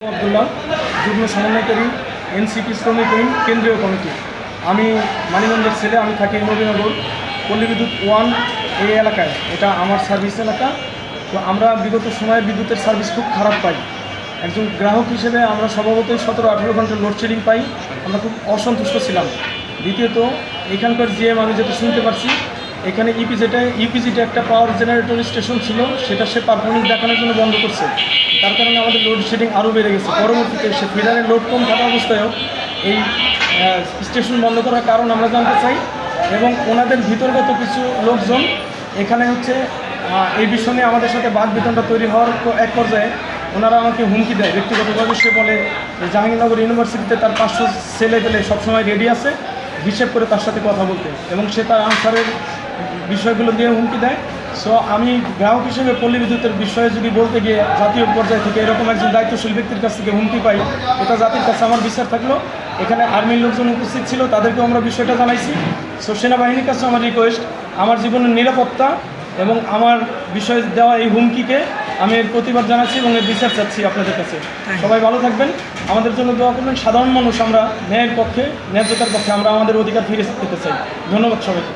আব্দুল্লাহ, যুগ্ম সমন্বয়কারী এনসিপি শ্রমিক ইউনিয়ন কেন্দ্রীয় কমিটি। আমি মানিগঞ্জের ছেলে, আমি থাকি নবীনগর পল্লী বিদ্যুৎ 1 এই এলাকায়। এটা আমার সার্ভিস এলাকা। তো আমরা বিগত সময়ে বিদ্যুতের সার্ভিস খুব খারাপ পাই। একজন গ্রাহক হিসেবে আমরা স্বভাবতই 17-18 ঘন্টা লোডশেডিং পাই। আমরা খুব অসন্তুষ্ট ছিলাম। দ্বিতীয়ত এখানকার জিএম আমি যেটা শুনতে পারছি, এখানে ইপিজিটা একটা পাওয়ার জেনারেটর স্টেশন ছিল, সেটা সে পারফরমেন্স দেখানোর জন্য বন্ধ করছে। তার কারণে আমাদের লোডশেডিং আরও বেড়ে গেছে। পরবর্তীতে সে ফিডারের লোড কম থাকা অবস্থায়ও এই স্টেশন বন্ধ করার কারণ আমরা জানতে চাই। এবং ওনাদের ভিতরগত কিছু লোকজন এখানে এই বিষয় নিয়ে আমাদের সাথে বাদ বিতণ্ডা তৈরি হওয়ার এক পর্যায়ে ওনারা আমাকে হুমকি দেয় ব্যক্তিগতভাবে। সে বলে যে জাহাঙ্গীরনগর ইউনিভার্সিটিতে তার 500 ছেলে পেলে সবসময় রেডি আছে হিসেব করে তার সাথে কথা বলতে, এবং সে তার আনসারের বিষয়গুলো দিয়ে হুমকি দেয়। সো আমি গ্রাহক হিসেবে পল্লী বিদ্যুতের বিষয়ে যদি বলতে গিয়ে জাতীয় পর্যায় থেকে এরকম একজন দায়িত্বশীল ব্যক্তির কাছ থেকে হুমকি পাই, এটা জাতির কাছে আমার বিচার থাকলো। এখানে আর্মির লোকজন উপস্থিত ছিল, তাদেরকেও আমরা বিষয়টা জানাইছি। সো সেনাবাহিনীর কাছে আমার রিকোয়েস্ট, আমার জীবনের নিরাপত্তা এবং আমার বিষয়ে দেওয়া এই হুমকিকে আমি এর প্রতিবাদ জানাচ্ছি এবং এর বিচার চাচ্ছি আপনাদের কাছে। সবাই ভালো থাকবেন, আমাদের জন্য দোয়া করবেন। সাধারণ মানুষ আমরা ন্যায়ের পক্ষে, ন্যায্যতার পক্ষে আমরা আমাদের অধিকার ফিরে পেতে চাই। ধন্যবাদ সবাইকে।